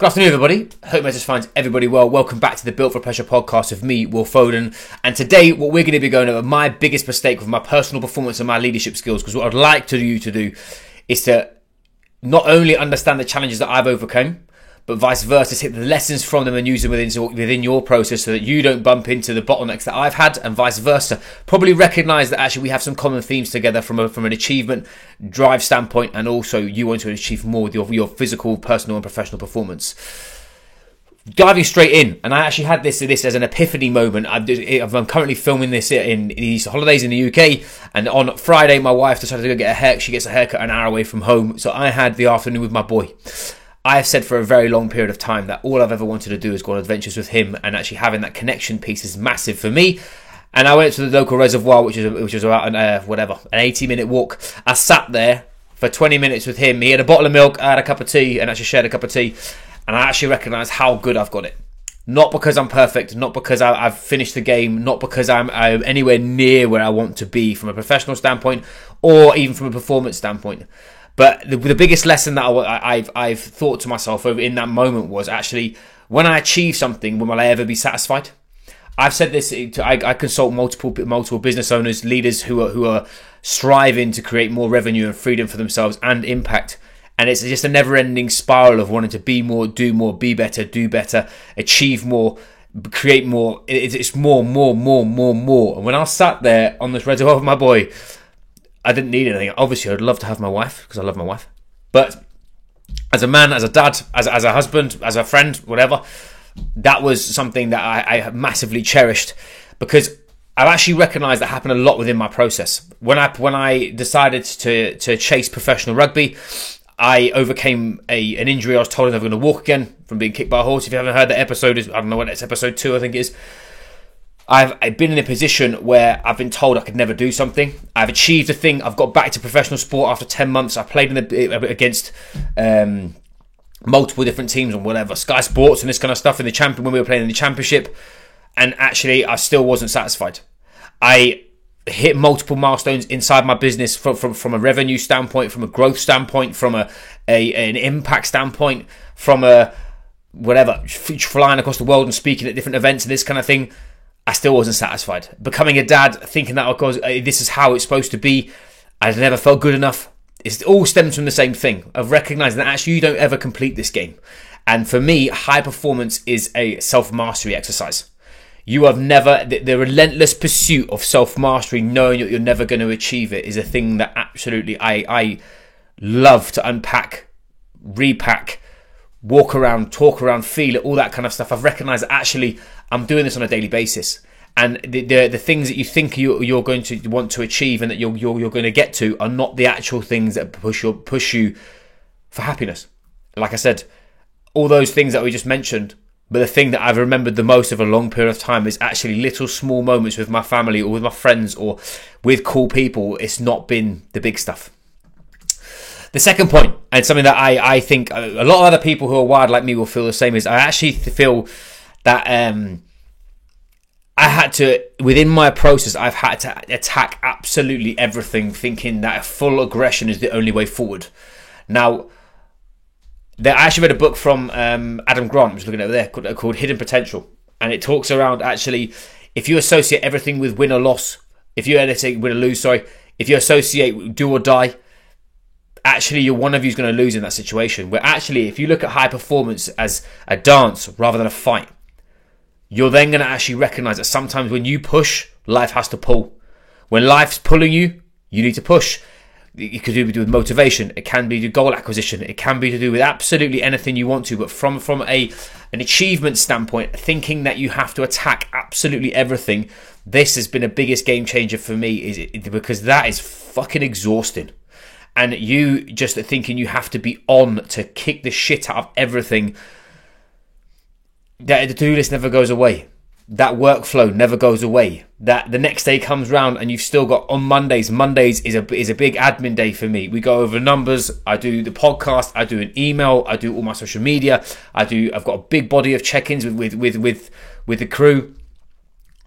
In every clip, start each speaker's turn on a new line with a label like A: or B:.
A: Good afternoon, everybody. Hope Message finds everybody well. Welcome back to the Built for Pressure podcast with me, Will Foden. And today, what we're going to be going over my biggest mistake with my personal performance and my leadership skills. Because what I'd like you to do is to not only understand the challenges that I've overcome, but vice versa, take the lessons from them and use them within your process so that you don't bump into the bottlenecks that I've had, and vice versa. Probably recognise that actually we have some common themes together from an achievement drive standpoint, and also you want to achieve more with your physical, personal and professional performance. Diving straight in, and I actually had this as an epiphany moment. I'm currently filming this in the Easter holidays in the UK, and on Friday my wife decided to go get a haircut. She gets a haircut an hour away from home, so I had the afternoon with my boy. I have said for a very long period of time that all I've ever wanted to do is go on adventures with him, and actually having that connection piece is massive for me. And I went to the local reservoir, which was about an 80-minute walk. I sat there for 20 minutes with him. He had a bottle of milk, I had a cup of tea, and actually shared a cup of tea. And I actually recognised how good I've got it. Not because I'm perfect, not because I've finished the game, not because I'm anywhere near where I want to be from a professional standpoint, or even from a performance standpoint. But the biggest lesson that I've thought to myself over in that moment was actually, when I achieve something, will I ever be satisfied? I've said this. I consult multiple business owners, leaders who are striving to create more revenue and freedom for themselves and impact. And it's just a never-ending spiral of wanting to be more, do more, be better, do better, achieve more, create more. It's more. And when I sat there on this reservoir with my boy, I didn't need anything. Obviously, I'd love to have my wife, because I love my wife. But as a man, as a dad, as a husband, as a friend, whatever, that was something that I massively cherished, because I've actually recognised that happened a lot within my process. When I decided to chase professional rugby, I overcame an injury. I was told I was never going to walk again from being kicked by a horse. If you haven't heard that episode, I don't know what it's episode 2, I think it is. I've been in a position where I've been told I could never do something. I've achieved a thing. I've got back to professional sport after 10 months. I played against multiple different teams and whatever, Sky Sports and this kind of stuff in the champion when we were playing in the championship. And actually, I still wasn't satisfied. I hit multiple milestones inside my business from a revenue standpoint, from a growth standpoint, from an impact standpoint, from a whatever, flying across the world and speaking at different events and this kind of thing. I still wasn't satisfied. Becoming a dad, thinking that this is how it's supposed to be, I never felt good enough. It all stems from the same thing of recognizing that actually you don't ever complete this game. And for me, high performance is a self-mastery exercise. You have never, the relentless pursuit of self-mastery, knowing that you're never going to achieve it, is a thing that absolutely I love to unpack, repack, walk around, talk around, feel it, all that kind of stuff. I've recognized that actually I'm doing this on a daily basis, and the things that you think you're going to want to achieve and that you're going to get to are not the actual things that push you for happiness. Like I said, all those things that we just mentioned, but the thing that I've remembered the most over a long period of time is actually little small moments with my family or with my friends or with cool people. It's not been the big stuff. The second point, and something that I think a lot of other people who are wired like me will feel the same, is I actually feel that I had to, within my process, I've had to attack absolutely everything, thinking that full aggression is the only way forward. Now, I actually read a book from Adam Grant, I'm just looking over there, called Hidden Potential. And it talks around, actually, if you associate everything with win or loss, if you win or lose, if you associate do or die, actually one of you is going to lose in that situation. Where actually, if you look at high performance as a dance rather than a fight, you're then going to actually recognize that sometimes when you push, life has to pull. When life's pulling you, you need to push. It could be to do with motivation. It can be to do goal acquisition. It can be to do with absolutely anything you want to. But from an achievement standpoint, thinking that you have to attack absolutely everything, this has been a biggest game changer for me, because that is fucking exhausting. And you just thinking you have to be on to kick the shit out of everything. That the to-do list never goes away. That workflow never goes away. That the next day comes round and you've still got on Mondays. Mondays is a big admin day for me. We go over numbers. I do the podcast. I do an email. I do all my social media. I've got a big body of check-ins with the crew.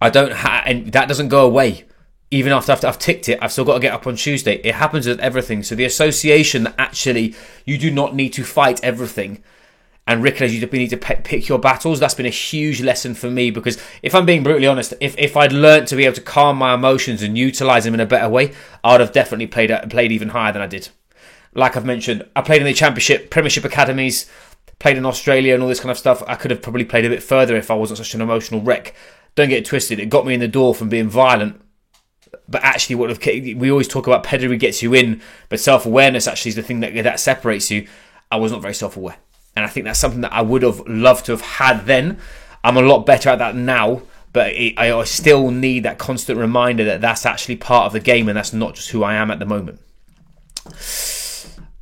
A: And that doesn't go away. Even after I've ticked it, I've still got to get up on Tuesday. It happens with everything. So the association that actually you do not need to fight everything and recognize you need to pick your battles. That's been a huge lesson for me, because if I'm being brutally honest, if I'd learned to be able to calm my emotions and utilize them in a better way, I would have definitely played even higher than I did. Like I've mentioned, I played in the Championship, Premiership academies, played in Australia and all this kind of stuff. I could have probably played a bit further if I wasn't such an emotional wreck. Don't get it twisted. It got me in the door from being violent. But actually, we always talk about pedigree gets you in, but self-awareness actually is the thing that separates you. I was not very self-aware. And I think that's something that I would have loved to have had then. I'm a lot better at that now, but I still need that constant reminder that that's actually part of the game and that's not just who I am at the moment.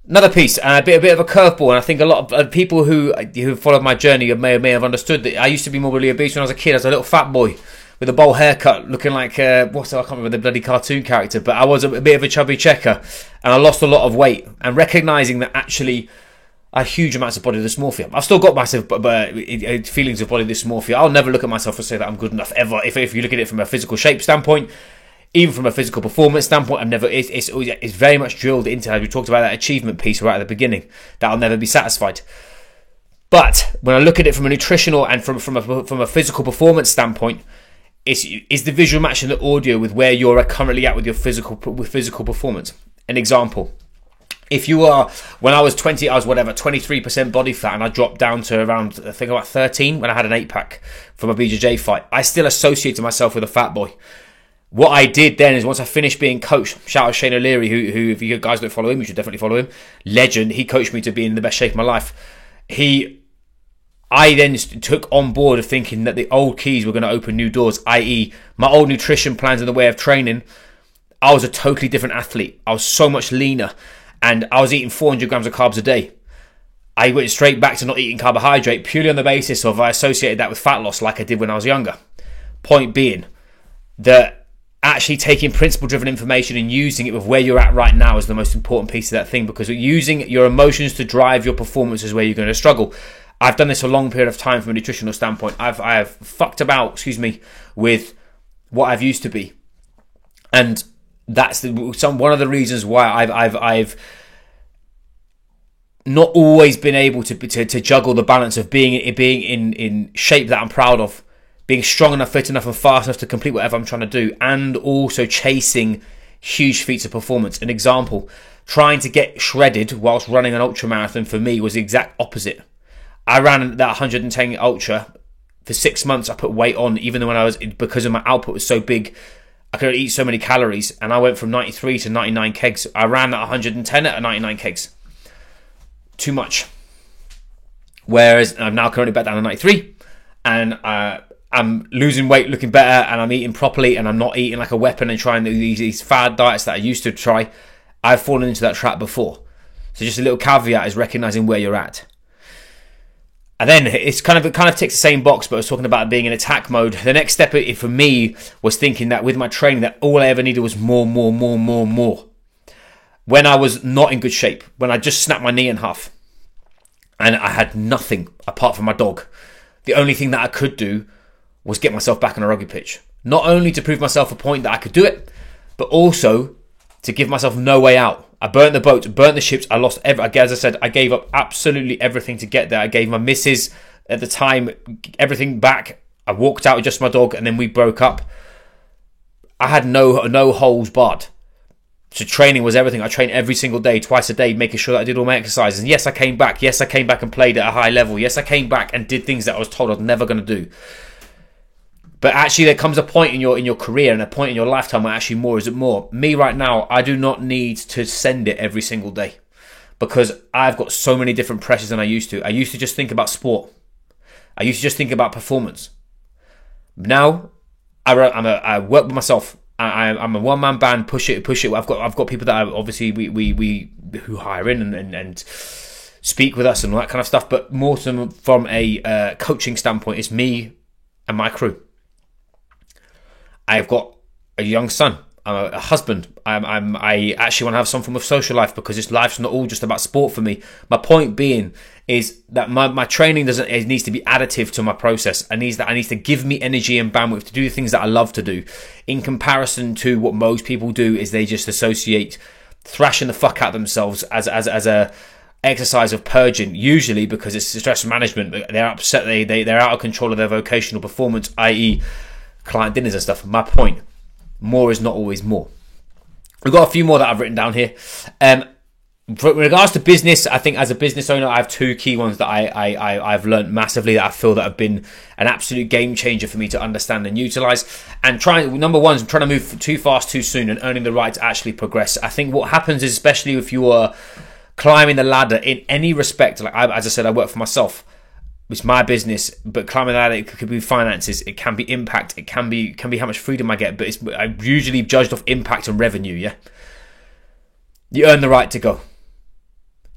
A: Another piece, a bit of a curveball, and I think a lot of people who followed my journey may have understood that I used to be morbidly obese when I was a kid. I was a little fat boy with a bowl haircut, looking like I can't remember the bloody cartoon character, but I was a bit of a chubby checker, and I lost a lot of weight. And recognizing that actually I had huge amounts of body dysmorphia. I've still got massive feelings of body dysmorphia. I'll never look at myself and say that I'm good enough ever. If you look at it from a physical shape standpoint, even from a physical performance standpoint, it's very much drilled into, as we talked about that achievement piece right at the beginning, that I'll never be satisfied. But when I look at it from a nutritional and from a physical performance standpoint, is the visual matching the audio with where you're currently at with your physical performance. An example. If you are, when I was 20, I was 23% body fat, and I dropped down to around, I think about 13 when I had an 8-pack from a BJJ fight. I still associated myself with a fat boy. What I did then is once I finished being coached, shout out Shane O'Leary, who if you guys don't follow him, you should definitely follow him. Legend. He coached me to be in the best shape of my life. I then took on board of thinking that the old keys were going to open new doors, i.e. my old nutrition plans and the way of training. I was a totally different athlete. I was so much leaner, and I was eating 400 grams of carbs a day. I went straight back to not eating carbohydrate purely on the basis of I associated that with fat loss like I did when I was younger. Point being that actually taking principle-driven information and using it with where you're at right now is the most important piece of that thing, because using your emotions to drive your performance is where you're going to struggle. I've done this a long period of time from a nutritional standpoint. I have fucked about, with what I've used to be, and that's one of the reasons why I've not always been able to juggle the balance of being in shape that I'm proud of, being strong enough, fit enough, and fast enough to complete whatever I'm trying to do, and also chasing huge feats of performance. An example: trying to get shredded whilst running an ultra marathon for me was the exact opposite. I ran that 110 ultra for 6 months. I put weight on, even though because of my output was so big, I could eat so many calories, and I went from 93 to 99 kegs. I ran that 110 at 99 kegs. Too much. Whereas I'm now currently back down to 93, and I'm losing weight, looking better, and I'm eating properly, and I'm not eating like a weapon and trying these fad diets that I used to try. I've fallen into that trap before. So just a little caveat is recognizing where you're at. And then it kind of ticks the same box, but I was talking about being in attack mode. The next step for me was thinking that with my training, that all I ever needed was more. When I was not in good shape, when I just snapped my knee in half, and I had nothing apart from my dog, the only thing that I could do was get myself back on a rugby pitch. Not only to prove myself a point that I could do it, but also to give myself no way out. I burnt the boats, burnt the ships. I lost as I said, I gave up absolutely everything to get there. I gave my missus at the time everything back. I walked out with just my dog, and then we broke up. I had no holes barred. So training was everything. I trained every single day, twice a day, making sure that I did all my exercises. And yes, I came back. Yes, I came back and played at a high level. Yes, I came back and did things that I was told I was never going to do. But actually, there comes a point in your career and a point in your lifetime where actually more isn't more. Me right now, I do not need to send it every single day, because I've got so many different pressures than I used to. I used to just think about sport. I used to just think about performance. Now, I work with myself. I'm a one-man band. Push it. I've got people that obviously we who hire in and speak with us and all that kind of stuff. But more from a coaching standpoint, it's me and my crew. I've got a young son. I'm a husband. I actually want to have some form of social life, because this life's not all just about sport for me. My point being is that my training needs to be additive to my process. I need to give me energy and bandwidth to do the things that I love to do. In comparison to what most people do, is they just associate thrashing the fuck out of themselves as exercise of purging, usually because it's stress management. They're upset, they're out of control of their vocational performance, i.e. client dinners and stuff. My point, more is not always more. We've got a few more that I've written down here. In regards to business, I think as a business owner, I have two key ones that I've learned massively, that I feel that have been an absolute game changer for me to understand and utilize. And number one is trying to move too fast too soon and earning the right to actually progress. I think what happens is, especially if you are climbing the ladder in any respect, like as I said, I work for myself. It's my business, but climbing the ladder, it could be finances, it can be impact, it can be how much freedom I get, but I'm usually judged off impact and revenue. Yeah, you earn the right to go.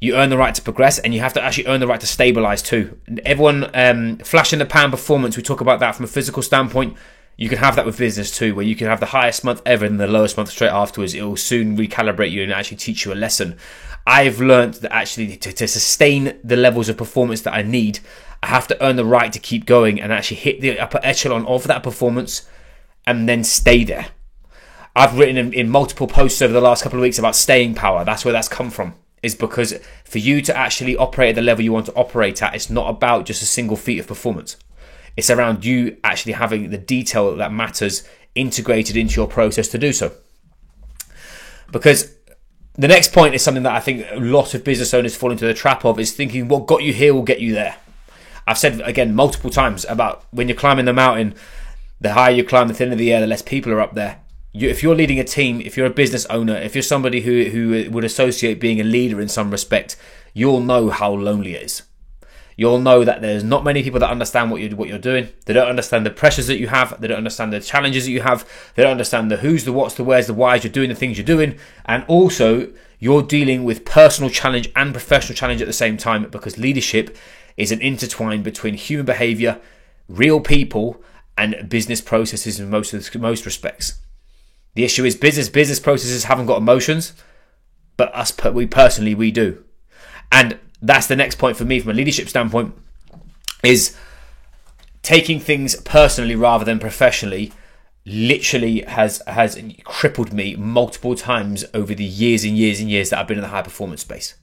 A: You earn the right to progress, and you have to actually earn the right to stabilize too. Everyone, flash in the pan performance, we talk about that from a physical standpoint. You can have that with business too, where you can have the highest month ever and the lowest month straight afterwards. It will soon recalibrate you and actually teach you a lesson. I've learned that actually to sustain the levels of performance that I need, I have to earn the right to keep going and actually hit the upper echelon of that performance and then stay there. I've written in multiple posts over the last couple of weeks about staying power. That's where that's come from. Is because for you to actually operate at the level you want to operate at, it's not about just a single feat of performance. It's around you actually having the detail that matters integrated into your process to do so. Because the next point is something that I think a lot of business owners fall into the trap of, is thinking what got you here will get you there. I've said again multiple times about when you're climbing the mountain, the higher you climb, the thinner the air, the less people are up there. If you're leading a team, if you're a business owner, if you're somebody who would associate being a leader in some respect, you'll know how lonely it is. You'll know that there's not many people that understand what you're doing. They don't understand the pressures that you have. They don't understand the challenges that you have. They don't understand the who's, the what's, the where's, the why's. You're doing the things you're doing. And also, you're dealing with personal challenge and professional challenge at the same time, because leadership is an intertwine between human behavior, real people, and business processes in most respects. The issue is business processes haven't got emotions, but we do. And that's the next point for me from a leadership standpoint, is taking things personally rather than professionally literally has crippled me multiple times over the years and years and years that I've been in the high performance space.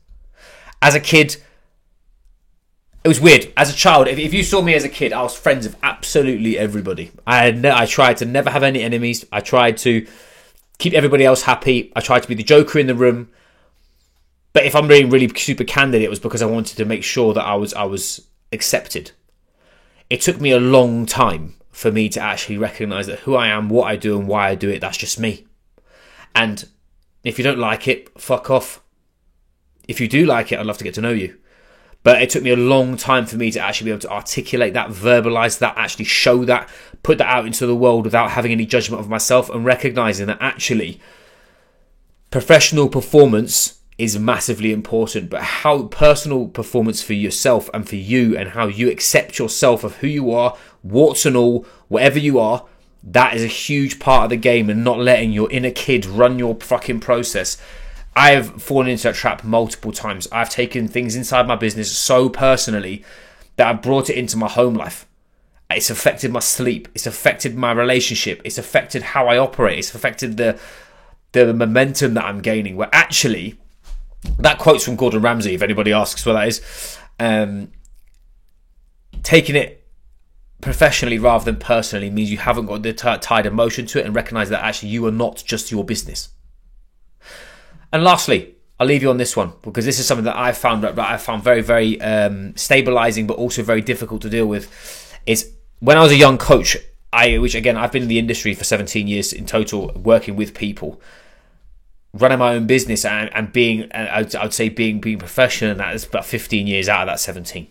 A: As a kid, it was weird. As a child, if you saw me as a kid, I was friends with absolutely everybody. I tried to never have any enemies. I tried to keep everybody else happy. I tried to be the joker in the room. But if I'm being really super candid, it was because I wanted to make sure that I was accepted. It took me a long time for me to actually recognise that who I am, what I do and why I do it, that's just me. And if you don't like it, fuck off. If you do like it, I'd love to get to know you. But it took me a long time for me to actually be able to articulate that, verbalise that, actually show that, put that out into the world without having any judgment of myself, and recognising that actually professional performance is massively important, but how personal performance for yourself and for you, and how you accept yourself of who you are, warts and all, whatever you are, that is a huge part of the game, and not letting your inner kid run your fucking process. I've fallen into that trap multiple times. I've taken things inside my business so personally that I've brought it into my home life. It's affected my sleep. It's affected my relationship. It's affected how I operate. It's affected the momentum that I'm gaining. Where actually, that quote's from Gordon Ramsay, if anybody asks what that is. Taking it professionally rather than personally means you haven't got the tied emotion to it, and recognise that actually you are not just your business. And lastly, I'll leave you on this one, because this is something that I've found very, very stabilising, but also very difficult to deal with. Is when I was a young coach, which again, I've been in the industry for 17 years in total, working with people, running my own business and being, I would say being professional, and that is about 15 years out of that 17.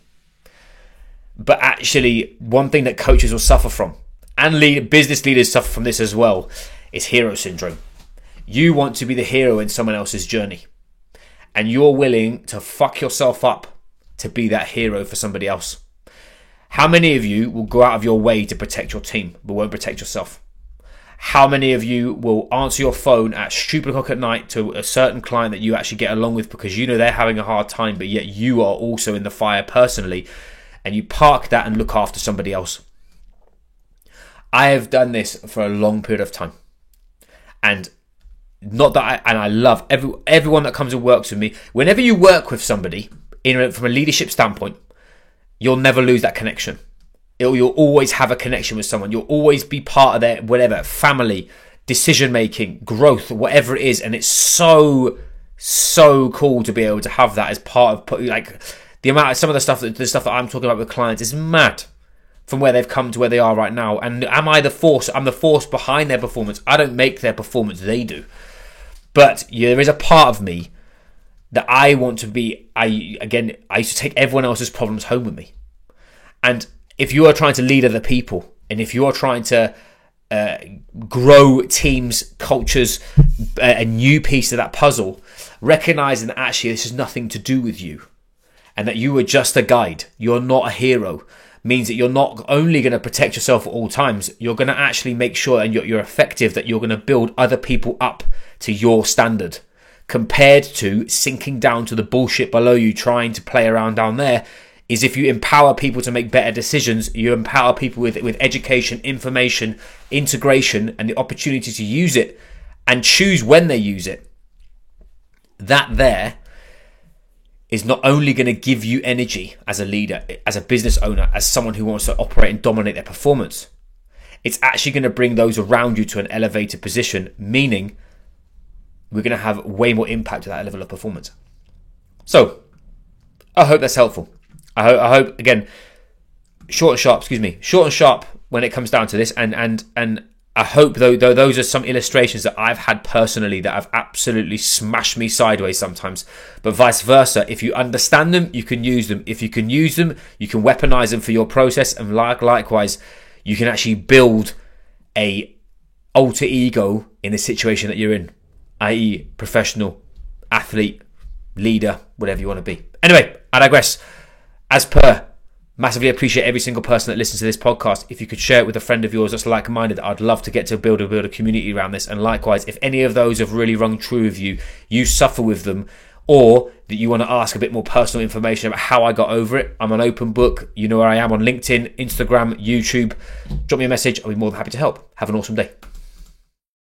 A: But actually, one thing that coaches will suffer from, and business leaders suffer from this as well, is hero syndrome. You want to be the hero in someone else's journey, and you're willing to fuck yourself up to be that hero for somebody else. How many of you will go out of your way to protect your team but won't protect yourself? How many of you will answer your phone at stupid o'clock at night to a certain client that you actually get along with because you know they're having a hard time, but yet you are also in the fire personally, and you park that and look after somebody else? I have done this for a long period of time, and not that I love everyone that comes and works with me. Whenever you work with somebody, from a leadership standpoint, you'll never lose that connection. You'll always have a connection with someone. You'll always be part of their whatever, family, decision making, growth, whatever it is. And it's so cool to be able to have that as part of, like, the amount of some of the stuff that I'm talking about with clients is mad from where they've come to where they are right now. And am I the force? I'm the force behind their performance. I don't make their performance, they do. But there is a part of me that I want to be. I used to take everyone else's problems home with me. And if you are trying to lead other people, and if you are trying to grow teams, cultures, a new piece of that puzzle, recognizing that actually this has nothing to do with you, and that you are just a guide, you're not a hero, means that you're not only going to protect yourself at all times, you're going to actually make sure, and you're effective, that you're going to build other people up to your standard, compared to sinking down to the bullshit below you, trying to play around down there. Is if you empower people to make better decisions, you empower people with education, information, integration, and the opportunity to use it and choose when they use it. That there is not only going to give you energy as a leader, as a business owner, as someone who wants to operate and dominate their performance. It's actually going to bring those around you to an elevated position, meaning we're going to have way more impact to that level of performance. So, I hope that's helpful. I hope, again, short and sharp when it comes down to this. And I hope, though those are some illustrations that I've had personally that have absolutely smashed me sideways sometimes. But vice versa, if you understand them, you can use them. If you can use them, you can weaponize them for your process. And likewise, you can actually build a alter ego in the situation that you're in, i.e. professional, athlete, leader, whatever you want to be. Anyway, I digress. As per, massively appreciate every single person that listens to this podcast. If you could share it with a friend of yours that's like-minded, I'd love to get to build a community around this. And likewise, if any of those have really rung true with you, you suffer with them, or that you want to ask a bit more personal information about how I got over it, I'm an open book. You know where I am on LinkedIn, Instagram, YouTube. Drop me a message. I'll be more than happy to help. Have an awesome day.